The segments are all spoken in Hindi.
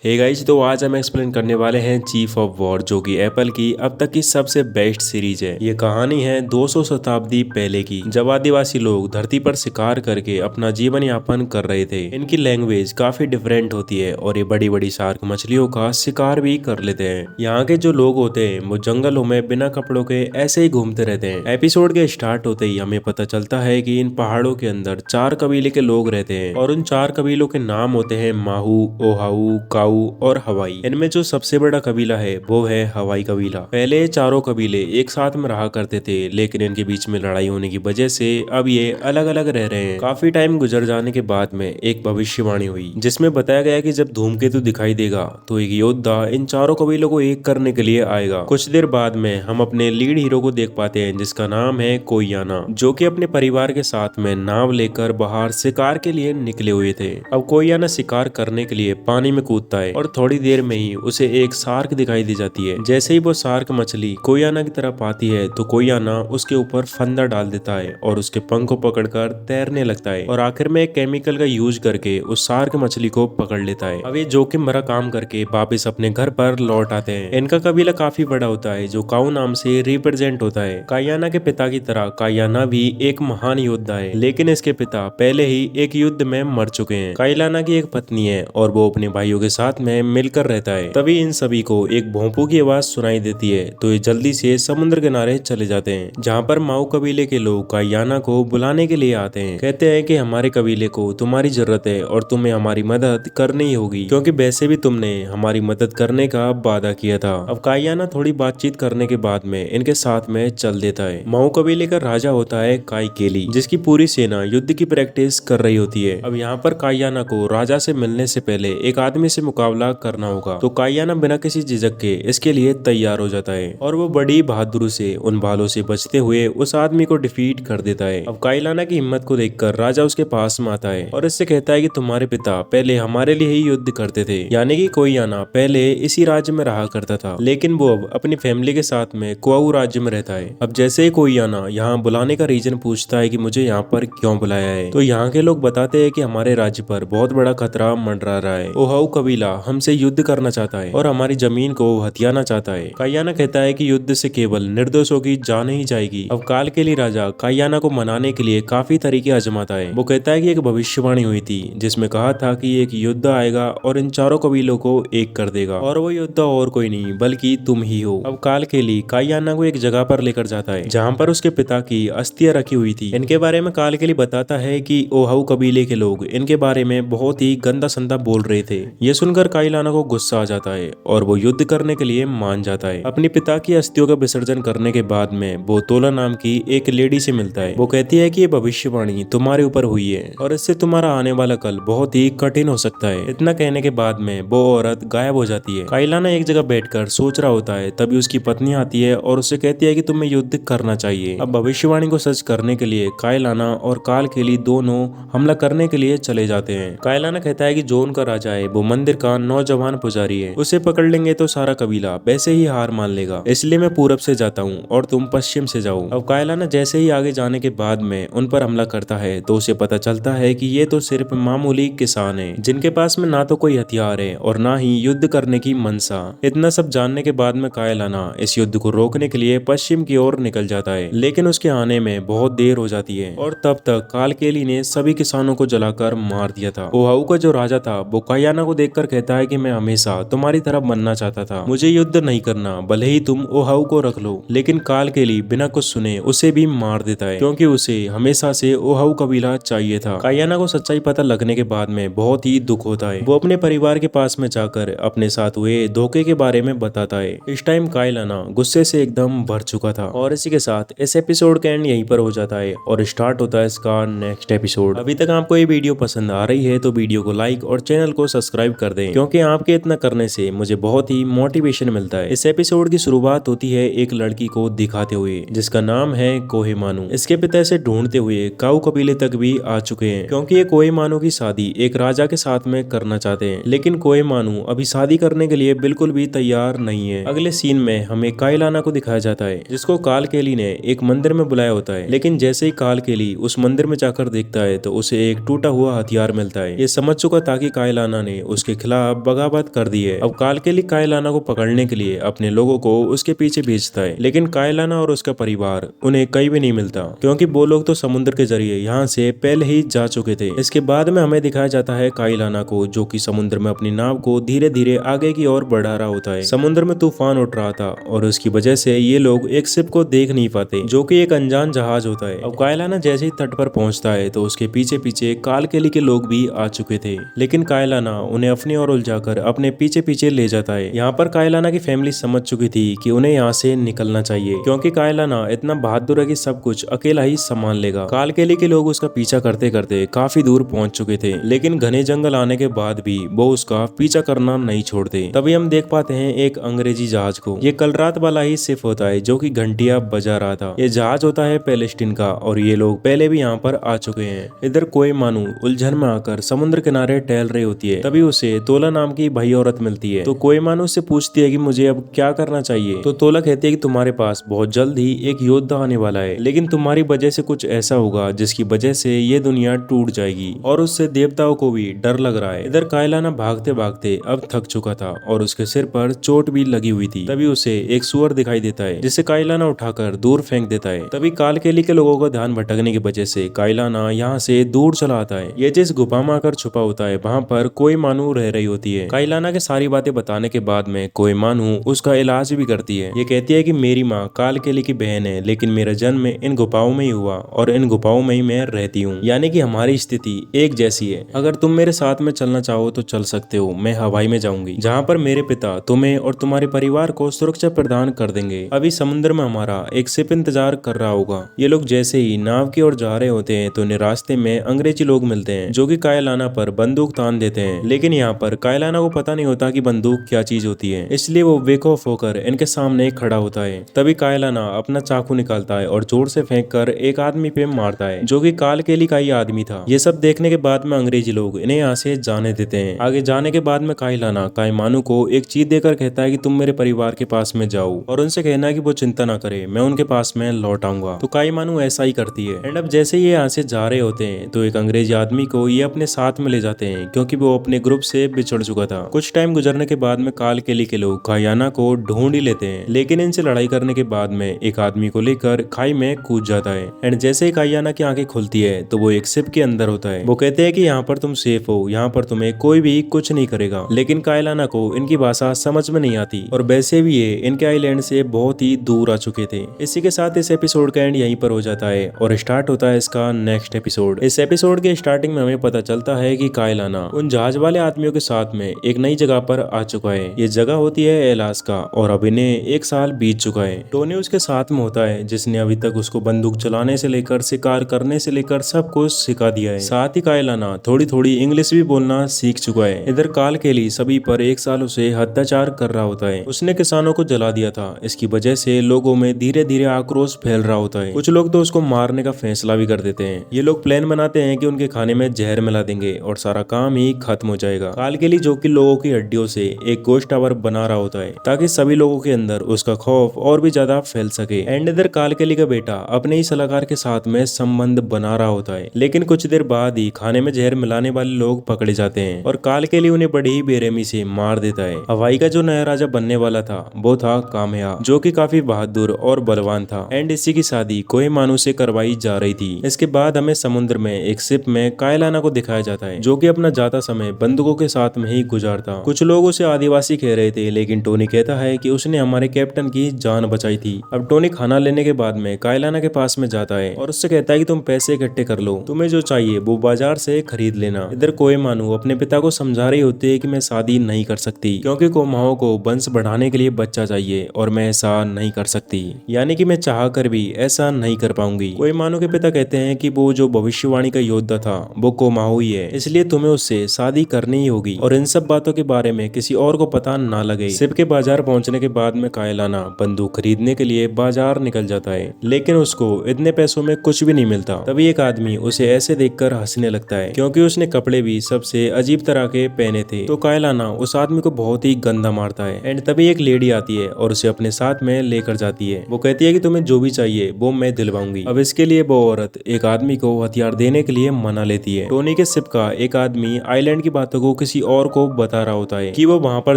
हे गाइस, तो आज हम एक्सप्लेन करने वाले हैं चीफ ऑफ वॉर, जो कि एप्पल की अब तक की सबसे बेस्ट सीरीज है। ये कहानी है 200 शताब्दी पहले की, जब आदिवासी लोग धरती पर शिकार करके अपना जीवन यापन कर रहे थे। इनकी लैंग्वेज काफी डिफरेंट होती है और ये बड़ी बड़ी शार्क मछलियों का शिकार भी कर लेते हैं। यहाँ के जो लोग होते हैं वो जंगलों में बिना कपड़ों के ऐसे ही घूमते रहते हैं। एपिसोड के स्टार्ट होते ही हमें पता चलता है कि इन पहाड़ों के अंदर 4 कबीले के लोग रहते हैं और उन 4 कबीलों के नाम होते हैं माहू, ओहाऊ, काऊ और हवाई। इनमें जो सबसे बड़ा कबीला है वो है हवाई कबीला। पहले ये चारों कबीले एक साथ में रहा करते थे, लेकिन इनके बीच में लड़ाई होने की वजह से अब ये अलग अलग रह रहे हैं। काफी टाइम गुजर जाने के बाद में एक भविष्यवाणी हुई, जिसमें बताया गया कि जब धूमकेतु दिखाई देगा तो एक योद्धा इन चारों कबीलों को एक करने के लिए आएगा। कुछ देर बाद में हम अपने लीड हीरो को देख पाते हैं, जिसका नाम है कोययाना, जो कि अपने परिवार के साथ में नाव लेकर बाहर शिकार के लिए निकले हुए थे। अब कोययाना शिकार करने के लिए पानी में कूदता है और थोड़ी देर में ही उसे एक शार्क दिखाई दी जाती है। जैसे ही वो शार्क मछली कोययाना की तरफ आती है तो कोययाना उसके ऊपर फंदा डाल देता है और उसके पंख को पकड़कर तैरने लगता है और आखिर में एक केमिकल का यूज करके उस शार्क मछली को पकड़ लेता है। अब ये जोखिम भरा काम करके वापिस अपने घर पर लौट आते हैं। इनका कबीला काफी बड़ा होता है, जो काऊ नाम से रिप्रेजेंट होता है। काययाना के पिता की तरह काययाना भी एक महान योद्धा है, लेकिन इसके पिता पहले ही एक युद्ध में मर चुके हैं। कायलाना की एक पत्नी है और वो अपने भाइयों के साथ में मिलकर रहता है। तभी इन सभी को एक भोंपू की आवाज सुनाई देती है, तो ये जल्दी से समुद्र किनारे चले जाते हैं, जहाँ पर माऊ कबीले के लोग काययाना को बुलाने के लिए आते हैं। कहते हैं कि हमारे कबीले को तुम्हारी जरूरत है और तुम्हें हमारी मदद करनी ही होगी, क्योंकि वैसे भी तुमने हमारी मदद करने का वादा किया था। अब काययाना थोड़ी बातचीत करने के बाद में इनके साथ में चल देता है। माऊ कबीले का राजा होता है काईकेली, जिसकी पूरी सेना युद्ध की प्रैक्टिस कर रही होती है। अब यहाँ पर काययाना को राजा से मिलने से पहले एक आदमी से मुकाबला करना होगा, तो काययाना बिना किसी झिझक के इसके लिए तैयार हो जाता है और वो बड़ी बहादुरी से उन भालों से बचते हुए उस आदमी को डिफीट कर देता है। अब कायलाना की हिम्मत को देखकर राजा उसके पास में आता है और इससे कहता है कि तुम्हारे पिता पहले हमारे लिए ही युद्ध करते थे, यानी कि कोययाना पहले इसी राज्य में रहा करता था, लेकिन वो अब अपनी फैमिली के साथ में कुआऊ राज्य में रहता है। अब जैसे ही कोययाना यहाँ बुलाने का रीजन पूछता है कि मुझे यहाँ पर क्यों बुलाया है, तो यहाँ के लोग बताते हैं कि हमारे राज्य पर बहुत बड़ा खतरा मंडरा रहा है। ओहाऊ कबीला हमसे युद्ध करना चाहता है और हमारी जमीन को हथियाना चाहता है। काययाना कहता है कि युद्ध से केवल निर्दोषों की जान ही जाएगी। अब काल के लिए राजा काययाना को मनाने के लिए काफी तरीके आजमाता है। वो कहता है कि एक भविष्यवाणी हुई थी जिसमें कहा था कि एक युद्ध आएगा और इन चारों कबीलों को एक कर देगा, और वो युद्ध और कोई नहीं बल्कि तुम ही हो। अब काल के लिए काययाना को एक जगह पर लेकर जाता है जहाँ पर उसके पिता की अस्थियां रखी हुई थी। इनके बारे में काल के लिए बताता है कि ओहाऊ कबीले के लोग इनके बारे में बहुत ही गंदा संदा बोल रहे थे। ये सुनकर कायलाना को गुस्सा आ जाता है और वो युद्ध करने के लिए मान जाता है। अपने पिता की अस्थियों का विसर्जन करने के बाद में वो तोला नाम की एक लेडी से मिलता है। वो कहती है कि ये भविष्यवाणी तुम्हारे ऊपर हुई है और इससे तुम्हारा आने वाला कल बहुत ही कठिन हो सकता है। इतना कहने के बाद में वो औरत गायब हो जाती है। कायलाना एक जगह बैठकर सोच रहा होता है, तभी उसकी पत्नी आती है और उससे कहती है कि तुम्हें युद्ध करना चाहिए। अब भविष्यवाणी को सच करने के लिए कायलाना और काल केली दोनों हमला करने के लिए चले जाते हैं। कायलाना कहता है कि जो उनका राजा है वो मंदिर का नौजवान पुजारी है, उसे पकड़ लेंगे तो सारा कबीला वैसे ही हार मान लेगा, इसलिए मैं पूरब से जाता हूँ और तुम पश्चिम से जाओ। अब कायलाना जैसे ही आगे जाने के बाद में उन पर हमला करता है तो उसे पता चलता है कि ये तो सिर्फ मामूली किसान है, जिनके पास में ना तो कोई हथियार है और ना ही युद्ध करने की मनसा। इतना सब जानने के बाद में कायलाना इस युद्ध को रोकने के लिए पश्चिम की ओर निकल जाता है, लेकिन उसके आने में बहुत देर हो जाती है और तब तक कालकेली ने सभी किसानों को जलाकर मार दिया था। ओहाऊ का जो राजा था वो काययाना को देखकर कहता है कि मैं हमेशा तुम्हारी तरह बनना चाहता था, मुझे युद्ध नहीं करना, भले ही तुम ओहाऊ को रख लो। लेकिन कालकेली बिना कुछ सुने उसे भी मार देता है, क्योंकि उसे हमेशा से ओहाऊ कबीला चाहिए था। काययाना को सच्चाई पता लगने के बाद में बहुत ही दुख होता है। वो अपने परिवार के पास में जाकर अपने साथ हुए धोखे के बारे में बताता है। इस टाइम कायलाना गुस्से से एकदम भर चुका था और इसी के साथ इस एपिसोड का एंड यहीं पर हो जाता है और स्टार्ट होता है इसका नेक्स्ट एपिसोड। अभी तक आपको ये वीडियो पसंद आ रही है तो वीडियो को लाइक और चैनल को सब्सक्राइब कर दें, क्योंकि आपके इतना करने से मुझे बहुत ही मोटिवेशन मिलता है। इस एपिसोड की शुरुआत होती है एक लड़की को दिखाते हुए, जिसका नाम है कोहिमानू। इसके पिता इसे ढूंढते हुए काऊ कबीले तक भी आ चुके हैं, क्योंकि ये कोहिमानू की शादी एक राजा के साथ में करना चाहते हैं, लेकिन कोहिमानू अभी शादी करने के लिए बिल्कुल भी तैयार नहीं है। अगले सीन में हमें कायलाना को दिखाया जाता है, जिसको कालकेली ने एक मंदिर में बुलाया होता है, लेकिन जैसे ही कालकेली उस मंदिर में जाकर देखता है तो उसे एक टूटा हुआ हथियार मिलता है। ये समझ चुका था कि कायलाना ने उसके खिलाफ बगावत कर दी है। अब कालकेली कायलाना को पकड़ने के लिए अपने लोगों को उसके पीछे भेजता है, लेकिन कायलाना और उसका परिवार उन्हें कहीं भी नहीं मिलता, क्योंकि वो लोग तो समुद्र के जरिए यहाँ से पहले ही जा चुके थे। इसके बाद में हमें दिखाया जाता है कायलाना को, जो कि समुद्र में अपनी नाव को धीरे धीरे आगे की ओर बढ़ा रहा होता है। समुद्र में तूफान उठ रहा था और उसकी वजह से ये लोग एक शिप को देख नहीं पाते, जो कि एक अनजान जहाज होता है। अब कायलाना जैसे ही तट पर पहुंचता है तो उसके पीछे पीछे कालकेली के लोग भी आ चुके थे, लेकिन कायलाना उन्हें अपनी ओर उलझाकर अपने पीछे पीछे ले जाता है। यहाँ पर कायलाना की फैमिली समझ चुकी थी कि उन्हें यहाँ से निकलना चाहिए, क्योंकि कायलाना इतना बहादुर है कि सब कुछ अकेला ही संभाल लेगा। कालकेली के लोग उसका पीछा करते करते काफी दूर पहुंच चुके थे, लेकिन घने जंगल आने के बाद भी वो उसका पीछा करना नहीं छोड़ते। तभी हम देख पाते हैं एक अंग्रेजी जहाज को। ये कल रात वाला ही शिप होता है जो कि घंटियां बजा रहा था। ये जहाज होता है पैलेस्टीन का और ये लोग पहले भी यहाँ पर आ चुके हैं। इधर कोई मानू उलझन में आकर समुद्र किनारे टहल रही होती है। तभी उसे तोला नाम की भाई औरत मिलती है। तो कोई मानू उससे पूछती है कि मुझे अब क्या करना चाहिए। तो तोला कहती है कि तुम्हारे पास बहुत जल्द ही एक योद्धा आने वाला है, लेकिन तुम्हारी वजह से कुछ ऐसा होगा जिसकी वजह से ये दुनिया टूट जाएगी और उससे देवताओं को भी डर लग रहा है। इधर कायलाना भागते भागते अब थक चुका था और उसके सिर पर चोट भी लगी हुई थी। तभी उसे एक सुअर दिखाई देता है, जिसे कायलाना उठाकर दूर फेंक देता है। तभी कालकेली के लोगों का ध्यान भटकने की वजह से कायलाना यहाँ से दूर चला आता है। ये जिस गुफा में आकर छुपा होता है वहाँ पर कोई मानू रह रही होती है। कायलाना के सारी बातें बताने के बाद में कोई मानू उसका इलाज भी करती है। ये कहती है कि मेरी माँ कालकेली की बहन है, लेकिन मेरा जन्म इन गुफाओं में ही हुआ और इन गुफाओं में ही मैं रहती हूँ, यानी कि हमारी स्थिति एक जैसी है। अगर तुम मेरे साथ में चलना चाहो तो चल सकते हो। मैं हवाई में जाऊंगी, जहाँ पर मेरे पिता तुम्हें और तुम्हारे परिवार को सुरक्षा प्रदान कर देंगे। अभी समुद्र में हमारा एक शिप इंतजार कर रहा होगा। ये लोग जैसे ही नाव की ओर जा रहे होते हैं तो रास्ते में अंग्रेजी लोग मिलते हैं, जो कि कायलाना पर बंदूक तान देते हैं। लेकिन यहाँ पर कायलाना को पता नहीं होता कि बंदूक क्या चीज होती है, इसलिए वो बेखौफ होकर इनके सामने खड़ा होता है। तभी कायलाना अपना चाकू निकालता है और जोर से फेंक कर एक आदमी पे मारता है, जो कि कालकेली का ही आदमी था। ये सब देखने के बाद में अंग्रेजी लोग इन्हें यहाँ से जाने देते हैं। आगे जाने के बाद में कायलाना कायमानू को एक चीज देकर कहता है कि तुम मेरे परिवार के पास में जाओ और उनसे कहना है कि वो चिंता ना करे, मैं उनके पास में लौट आऊंगा। तो कायमानू ऐसा ही करती है। एंड अब जैसे ये यहाँ से जा रहे होते हैं तो एक अंग्रेजी आदमी को ये अपने साथ में ले जाते हैं, क्योंकि वो अपने ग्रुप से बिछड़ चुका था। कुछ टाइम गुजरने के बाद में कालकेली के लोग कायलाना को ढूंढ ही लेते हैं, लेकिन इनसे लड़ाई करने के बाद में एक आदमी को लेकर खाई में कूद जाता है। एंड जैसे ही कायलाना की आंखें खुलती है तो वो एक शिप के अंदर होता है। वो कहते हैं कि यहाँ पर तुम सेफ हो, यहाँ पर तुम्हें कोई भी कुछ नहीं करेगा। लेकिन कायलाना को इनकी भाषा समझ में नहीं आती और वैसे भी ये इनके आइलैंड से बहुत ही दूर आ चुके थे। इसी के साथ इस एपिसोड का एंड यहीं पर हो जाता है और स्टार्ट होता है इसका नेक्स्ट एपिसोड। इस एपिसोड के स्टार्टिंग में हमें पता चलता है कि कायलाना उन जहाज वाले आदमियों के साथ में एक नई जगह पर आ चुका है। ये जगह होती है अलास्का और अब इन्हें 1 साल बीत चुका है। टोनी उसके साथ में होता है, जिसने अभी तक उसको बंदूक चलाने से लेकर शिकार करने से लेकर सब कुछ सिखा दिया है। साथ ही कायलाना थोड़ी थोड़ी इंग्लिश भी बोलना सीख चुका है। इधर कालकेली सभी पर 1 साल उसे अत्याचार कर रहा होता है। उसने किसानों को जला दिया था। इसकी वजह से लोगों में धीरे धीरे आक्रोश फैल रहा होता है। कुछ लोग तो उसको मारने का फैसला भी कर देते हैं। ये लोग प्लान बनाते हैं कि उनके खाने में जहर मिला देंगे और सारा काम ही खत्म हो जाएगा। कालकेली जो कि लोगों की हड्डियों से एक गोश्त टावर बना रहा होता है, ताकि सभी लोगों के अंदर उसका खौफ और भी ज्यादा फैल सके। एंड इधर कालकेली का बेटा अपने ही सलाहकार के साथ में संबंध बना रहा होता है, लेकिन कुछ देर बाद ही खाने में जहर मिलाने वाले लोग पकड़े जाते हैं और कालकेली उन्हें बड़ी ही बेरहमी से मार देता है। हवाई का जो नया राजा बनने वाला था वो था कामया, जो कि काफी बहादुर और बलवान था। एंड इसी की शादी कोई मानू से करवाई जा रही थी। इसके बाद हमें समुद्र में एक शिप में कायलाना को दिखाया जाता है, जो कि अपना ज्यादा समय बंदूकों के साथ में ही गुजारता। कुछ लोग उसे आदिवासी कह रहे थे, लेकिन टोनी कहता है कि उसने हमारे कैप्टन की जान बचाई थी। अब टोनी खाना लेने के बाद में कायलाना के पास में जाता है और उससे कहता है कि तुम पैसे इकट्ठे कर लो, तुम्हें जो चाहिए वो बाजार से खरीद लेना। इधर कोई मानू अपने पिता को समझा रही होती है कि मैं शादी नहीं कर सकती, क्योंकि कोमाओं को वंश बढ़ाने के लिए बच्चा चाहिए और मैं ऐसा नहीं कर सकती, यानी कि मैं चाह कर भी ऐसा नहीं कर पाऊंगी। कोई मानू के पिता कहते हैं कि वो जो भविष्यवाणी का योद्धा था वो कोमाओ ही है, इसलिए तुम्हें उससे शादी करनी ही होगी और इन सब बातों के बारे में किसी और को पता ना लगे। शिप के बाजार पहुंचने के बाद में कायलाना बंदूक खरीदने के लिए बाजार निकल जाता है, लेकिन उसको इतने पैसों में कुछ भी नहीं मिलता। तभी एक आदमी उसे ऐसे देखकर हंसने लगता है, क्योंकि उसने कपड़े भी सबसे अजीब तरह के पहने थे। तो कायलाना उस आदमी को बहुत ही गंदा मारता है। एंड तभी एक लेडी आती है और उसे अपने साथ में लेकर जाती है। वो कहती है कि तुम्हें जो भी चाहिए वो मैं दिलवाऊंगी। अब इसके लिए वो औरत एक आदमी को हथियार देने के लिए मना लेती है। टोनी के शिप का एक आदमी आइलैंड की बातों को किसी किसी और को बता रहा होता है कि वो वहाँ पर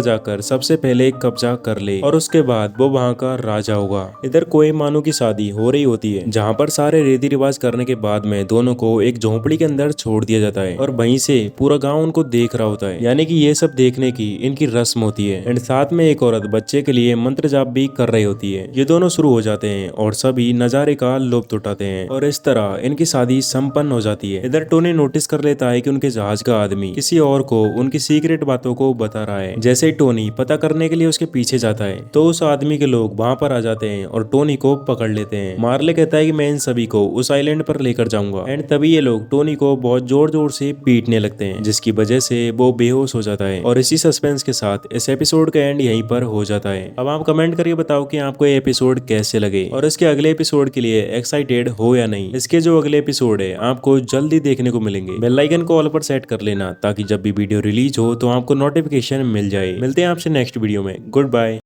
जाकर सबसे पहले कब्जा कर ले और उसके बाद वो वहाँ का राजा होगा। इधर कोई मानू की शादी हो रही होती है, जहाँ पर सारे रीति रिवाज करने के बाद में दोनों को एक झोंपड़ी के अंदर छोड़ दिया जाता है और वहीं से पूरा गाँव उनको देख रहा होता है, यानी कि ये सब देखने की इनकी रस्म होती है। एंड साथ में एक औरत बच्चे के लिए मंत्र जाप भी कर रही होती है। ये दोनों शुरू हो जाते हैं और सभी नजारे का लुत्फ उठाते हैं और इस तरह इनकी शादी संपन्न हो जाती है। इधर टोनी नोटिस कर लेता है कि उनके जहाज का आदमी किसी और को उनकी सीक्रेट बातों को बता रहा है। जैसे ही टोनी पता करने के लिए उसके पीछे जाता है तो उस आदमी के लोग वहाँ पर आ जाते हैं और टोनी को पकड़ लेते हैं। मार्ले कहता है कि मैं इन सभी को उस आइलैंड पर लेकर जाऊंगा। एंड तभी ये लोग टोनी को बहुत जोर जोर से पीटने लगते हैं, जिसकी वजह से वो बेहोश हो जाता है। और इसी सस्पेंस के साथ इस एपिसोड का एंड यहीं पर हो जाता है। अब आप कमेंट करके बताओ कि आपको ये एपिसोड कैसे लगे और इसके अगले एपिसोड के लिए एक्साइटेड हो या नहीं। इसके जो अगले एपिसोड है आपको जल्दी देखने को मिलेंगे। बेल आइकन को ऑल पर सेट कर लेना ताकि जब भी वीडियो रिलीज हो तो आपको नोटिफिकेशन मिल जाए। मिलते हैं आपसे नेक्स्ट वीडियो में। Good bye.